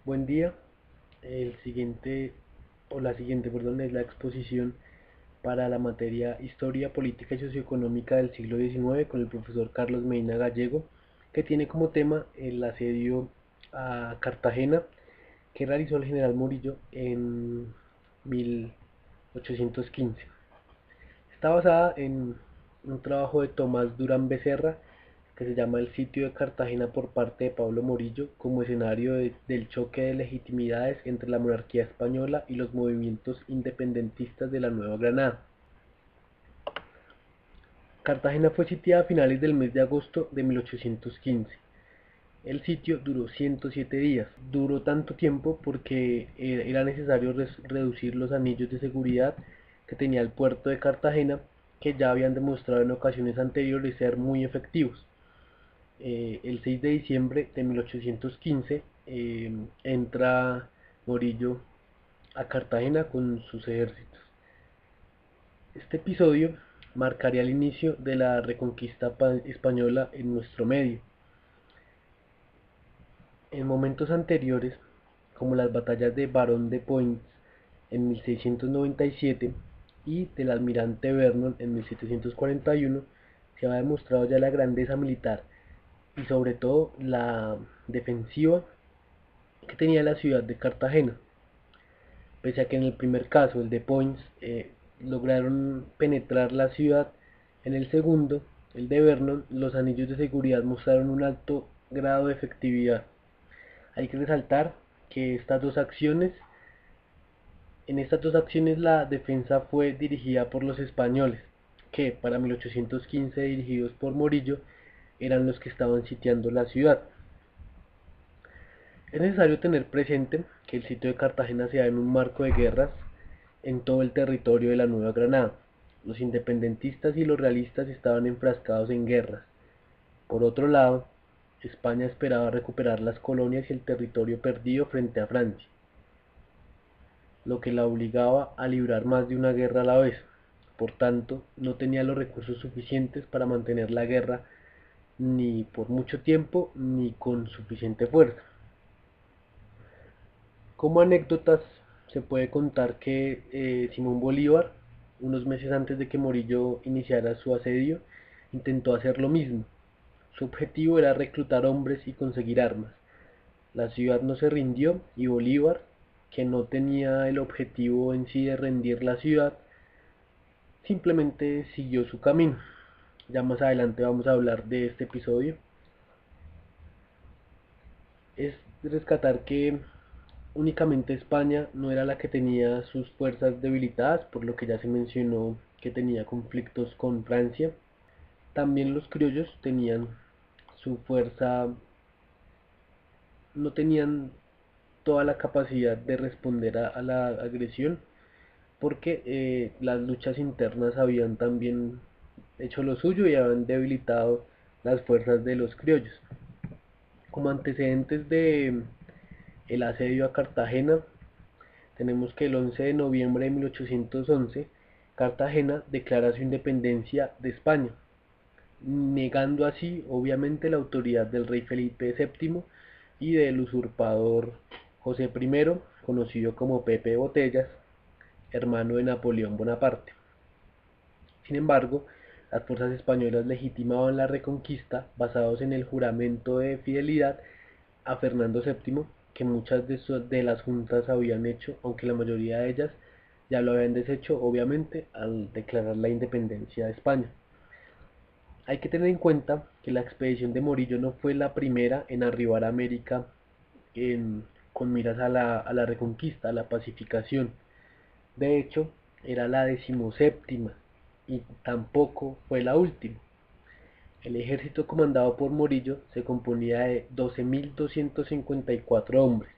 Buen día. La siguiente, perdón, es la exposición para la materia Historia Política y Socioeconómica del siglo XIX con el profesor Carlos Medina Gallego, que tiene como tema el asedio a Cartagena que realizó el general Murillo en 1815. Está basada en un trabajo de Tomás Durán Becerra que se llama El sitio de Cartagena por parte de Pablo Morillo como escenario del choque de legitimidades entre la monarquía española y los movimientos independentistas de la Nueva Granada. Cartagena fue sitiada a finales del mes de agosto de 1815. El sitio duró 107 días. Duró tanto tiempo porque era necesario reducir los anillos de seguridad que tenía el puerto de Cartagena, que ya habían demostrado en ocasiones anteriores ser muy efectivos. El 6 de diciembre de 1815 entra Morillo a Cartagena con sus ejércitos. Este episodio marcaría el inicio de la reconquista española en nuestro medio. En momentos anteriores, como las batallas de Barón de Poins en 1697 y del Almirante Vernon en 1741, se había demostrado ya la grandeza militar y sobre todo la defensiva que tenía la ciudad de Cartagena. Pese a que en el primer caso, el de Poins, lograron penetrar la ciudad, en el segundo, el de Vernon, los anillos de seguridad mostraron un alto grado de efectividad. Hay que resaltar que en estas dos acciones la defensa fue dirigida por los españoles, que para 1815 dirigidos por Morillo eran los que estaban sitiando la ciudad. Es necesario tener presente que el sitio de Cartagena se da en un marco de guerras en todo el territorio de la Nueva Granada. Los independentistas y los realistas estaban enfrascados en guerras. Por otro lado, España esperaba recuperar las colonias y el territorio perdido frente a Francia, lo que la obligaba a librar más de una guerra a la vez. Por tanto, no tenía los recursos suficientes para mantener la guerra ni por mucho tiempo ni con suficiente fuerza. Como anécdotas se puede contar que Simón Bolívar, unos meses antes de que Morillo iniciara su asedio, intentó hacer lo mismo. Su objetivo era reclutar hombres y conseguir armas. La ciudad no se rindió y Bolívar, que no tenía el objetivo en sí de rendir la ciudad, simplemente siguió su camino. Ya más adelante vamos a hablar de este episodio. Es rescatar que únicamente España no era la que tenía sus fuerzas debilitadas, por lo que ya se mencionó que tenía conflictos con Francia. También los criollos tenían su fuerza, no tenían toda la capacidad de responder a la agresión, porque las luchas internas habían también hecho lo suyo y habían debilitado las fuerzas de los criollos. Como antecedentes de el asedio a Cartagena, tenemos que el 11 de noviembre de 1811 Cartagena declara su independencia de España, negando así obviamente la autoridad del rey Felipe VII y del usurpador José I, conocido como Pepe Botellas, hermano de Napoleón Bonaparte. Sin embargo, las fuerzas españolas legitimaban la reconquista basados en el juramento de fidelidad a Fernando VII que muchas de las juntas habían hecho, aunque la mayoría de ellas ya lo habían deshecho, obviamente, al declarar la independencia de España. Hay que tener en cuenta que la expedición de Morillo no fue la primera en arribar a América con miras a la reconquista, a la pacificación. De hecho, era la 17ª y tampoco fue la última. El ejército comandado por Morillo se componía de 12.254 hombres,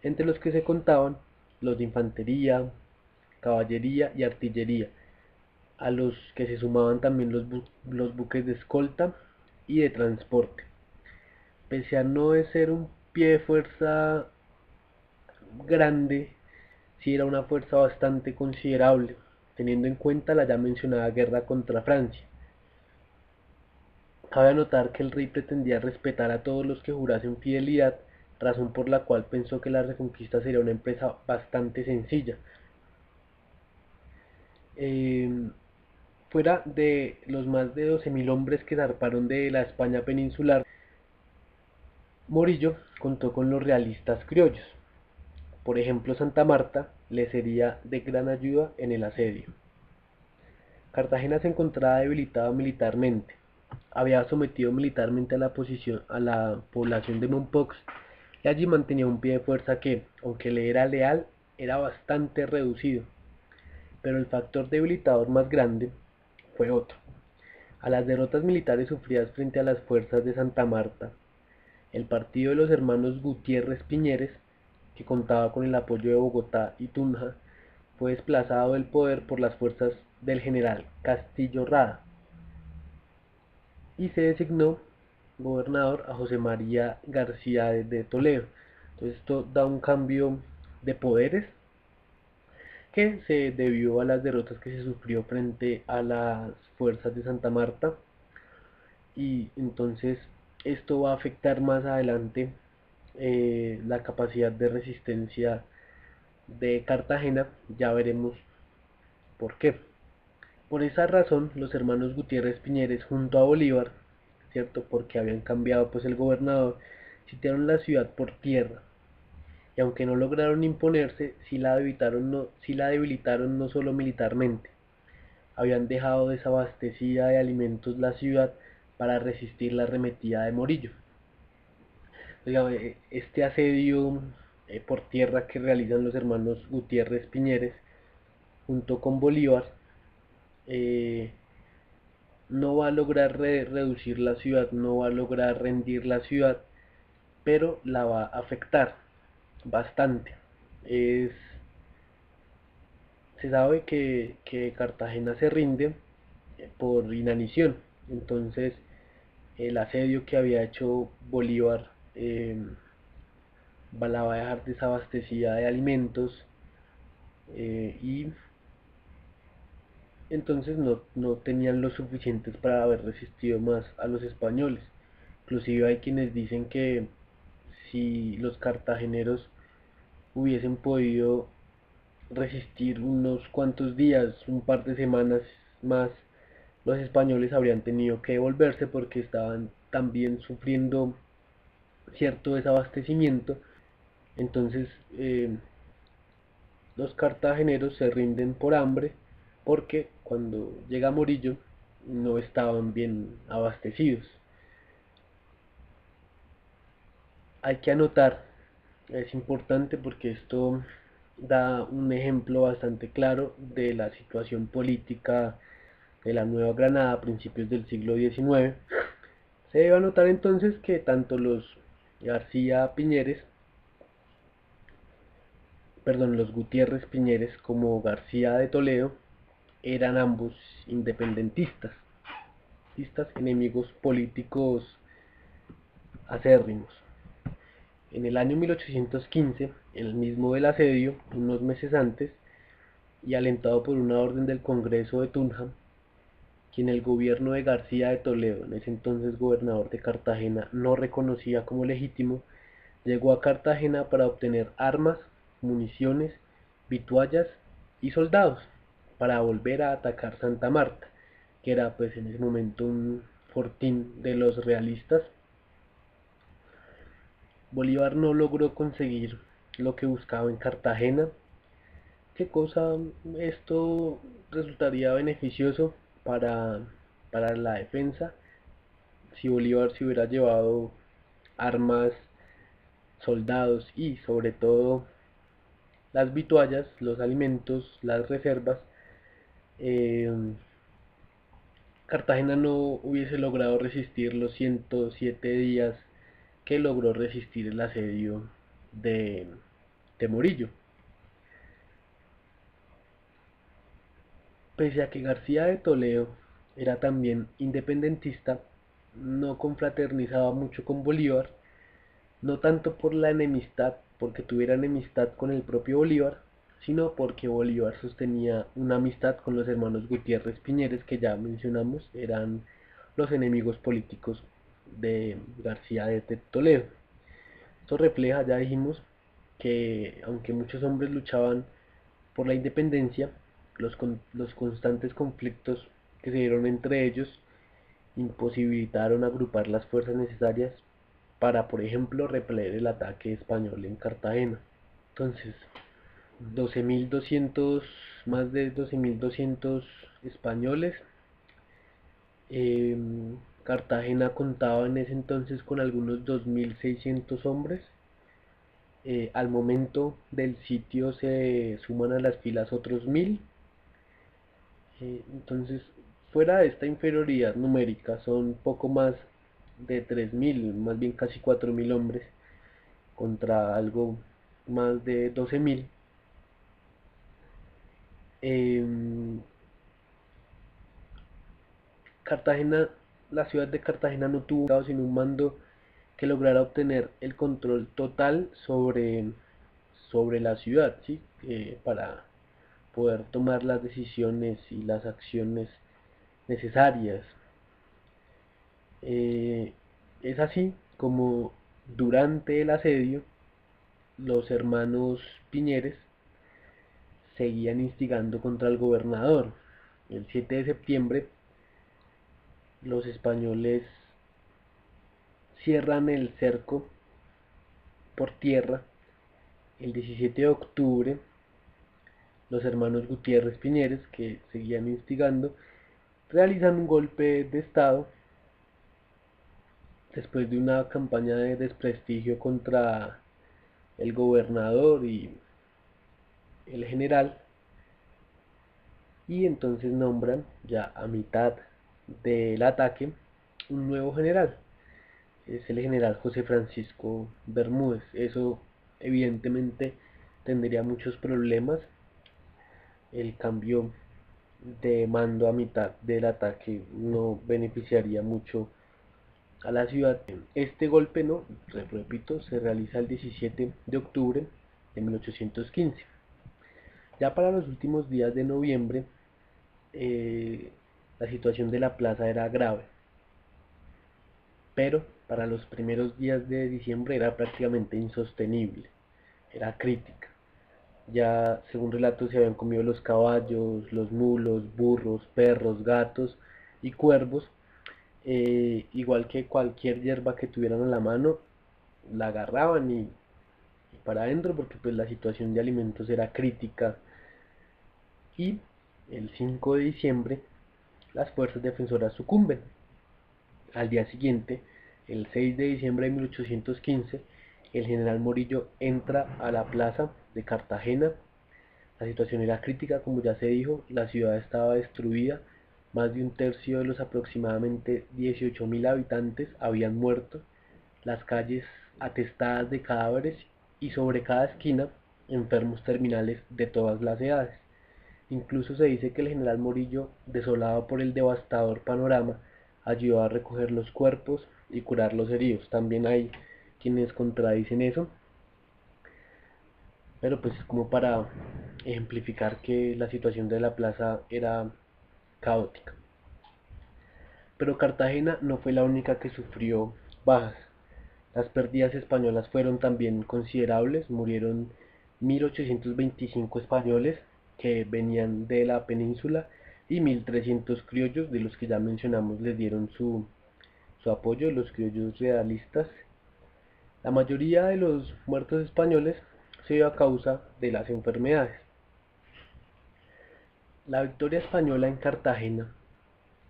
entre los que se contaban los de infantería, caballería y artillería, a los que se sumaban también los buques de escolta y de transporte. Pese a no ser un pie de fuerza grande, sí era una fuerza bastante considerable, teniendo en cuenta la ya mencionada guerra contra Francia. Cabe anotar que el rey pretendía respetar a todos los que jurasen fidelidad, razón por la cual pensó que la Reconquista sería una empresa bastante sencilla. Fuera de los más de 12.000 hombres que zarparon de la España peninsular, Morillo contó con los realistas criollos. Por ejemplo, Santa Marta le sería de gran ayuda en el asedio. Cartagena se encontraba debilitada militarmente. Había sometido militarmente a la población de Mompox y allí mantenía un pie de fuerza que, aunque le era leal, era bastante reducido. Pero el factor debilitador más grande fue otro. A las derrotas militares sufridas frente a las fuerzas de Santa Marta, el partido de los hermanos Gutiérrez Piñeres, que contaba con el apoyo de Bogotá y Tunja, fue desplazado del poder por las fuerzas del general Castillo Rada y se designó gobernador a José María García de Toledo. Entonces esto da un cambio de poderes que se debió a las derrotas que se sufrió frente a las fuerzas de Santa Marta, y entonces esto va a afectar más adelante la capacidad de resistencia de Cartagena. Ya veremos por qué. Por esa razón, los hermanos Gutiérrez Piñeres junto a Bolívar, cierto, porque habían cambiado pues el gobernador, sitiaron la ciudad por tierra, y aunque no lograron imponerse, sí la debilitaron no solo militarmente. Habían dejado desabastecida de alimentos la ciudad para resistir la arremetida de Morillo. Este asedio por tierra que realizan los hermanos Gutiérrez Piñeres junto con Bolívar eh, no va a lograr reducir la ciudad, no va a lograr rendir la ciudad, pero la va a afectar bastante. Es, Se sabe que Cartagena se rinde por inanición. Entonces el asedio que había hecho Bolívar la va a dejar desabastecida de alimentos, y entonces no tenían lo suficientes para haber resistido más a los españoles. Inclusive hay quienes dicen que si los cartageneros hubiesen podido resistir unos cuantos días, un par de semanas más, los españoles habrían tenido que devolverse porque estaban también sufriendo cierto desabastecimiento. Entonces los cartageneros se rinden por hambre porque cuando llega Morillo no estaban bien abastecidos. Hay que anotar, es importante porque esto da un ejemplo bastante claro de la situación política de la Nueva Granada a principios del siglo XIX. Se debe anotar entonces que tanto los García Piñeres, perdón, los Gutiérrez Piñeres como García de Toledo eran ambos independentistas, enemigos políticos acérrimos. En el año 1815, el mismo del asedio, unos meses antes, y alentado por una orden del Congreso de Tunja, quien el gobierno de García de Toledo, en ese entonces gobernador de Cartagena, no reconocía como legítimo, llegó a Cartagena para obtener armas, municiones, vituallas y soldados para volver a atacar Santa Marta, que era pues en ese momento un fortín de los realistas. Bolívar no logró conseguir lo que buscaba en Cartagena. ¿Qué cosa? Esto resultaría beneficioso para, para la defensa si Bolívar se hubiera llevado armas, soldados y sobre todo las vituallas, los alimentos, las reservas. eh, Cartagena no hubiese logrado resistir los 107 días que logró resistir el asedio de, de Morillo. Pese a que García de Toledo era también independentista, no confraternizaba mucho con Bolívar, no tanto por la enemistad, porque tuviera enemistad con el propio Bolívar, sino porque Bolívar sostenía una amistad con los hermanos Gutiérrez Piñeres, que ya mencionamos, eran los enemigos políticos de García de Toledo. Esto refleja, ya dijimos, que aunque muchos hombres luchaban por la independencia, los constantes conflictos que se dieron entre ellos imposibilitaron agrupar las fuerzas necesarias para, por ejemplo, repeler el ataque español en Cartagena. Entonces, 12.200, más de 12.200 españoles. Cartagena contaba en ese entonces con algunos 2.600 hombres. Al momento del sitio se suman a las filas otros 1.000. Entonces, fuera de esta inferioridad numérica, son poco más de 3.000, más bien casi 4.000 hombres contra algo más de 12.000. Cartagena, la ciudad de Cartagena no tuvo sino un mando que lograra obtener el control total sobre la ciudad, ¿sí? Para poder tomar las decisiones y las acciones necesarias. Eh, es así como durante el asedio los hermanos Piñeres seguían instigando contra el gobernador. El 7 de septiembre los españoles cierran el cerco por tierra. El 17 de octubre los hermanos Gutiérrez Piñeres, que seguían instigando, realizan un golpe de estado después de una campaña de desprestigio contra el gobernador y el general, y entonces nombran ya a mitad del ataque un nuevo general, es el general José Francisco Bermúdez. Eso evidentemente tendría muchos problemas, el cambio de mando a mitad del ataque no beneficiaría mucho a la ciudad. Este golpe, no, repito, se realiza el 17 de octubre de 1815. Ya para los últimos días de noviembre, la situación de la plaza era grave, pero para los primeros días de diciembre era prácticamente insostenible, era crítica. Ya, según relatos, se habían comido los caballos, los mulos, burros, perros, gatos y cuervos. Igual que cualquier hierba que tuvieran a la mano, la agarraban y para adentro, porque pues la situación de alimentos era crítica. Y el 5 de diciembre las fuerzas defensoras sucumben. Al día siguiente, el 6 de diciembre de 1815, el general Morillo entra a la plaza de Cartagena. La situación era crítica, como ya se dijo, la ciudad estaba destruida, más de un tercio de los aproximadamente 18.000 habitantes habían muerto, las calles atestadas de cadáveres y sobre cada esquina enfermos terminales de todas las edades. Incluso se dice que el general Morillo, desolado por el devastador panorama, ayudó a recoger los cuerpos y curar los heridos. También hay quienes contradicen eso, pero pues es como para ejemplificar que la situación de la plaza era caótica. Pero Cartagena no fue la única que sufrió bajas. Las pérdidas españolas fueron también considerables, murieron 1.825 españoles que venían de la península y 1.300 criollos, de los que ya mencionamos les dieron su apoyo, los criollos realistas. La mayoría de los muertos españoles se dio a causa de las enfermedades. La victoria española en Cartagena,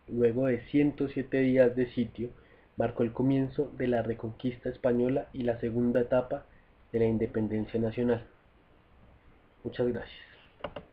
luego de 107 días de sitio, marcó el comienzo de la reconquista española y la segunda etapa de la independencia nacional. Muchas gracias.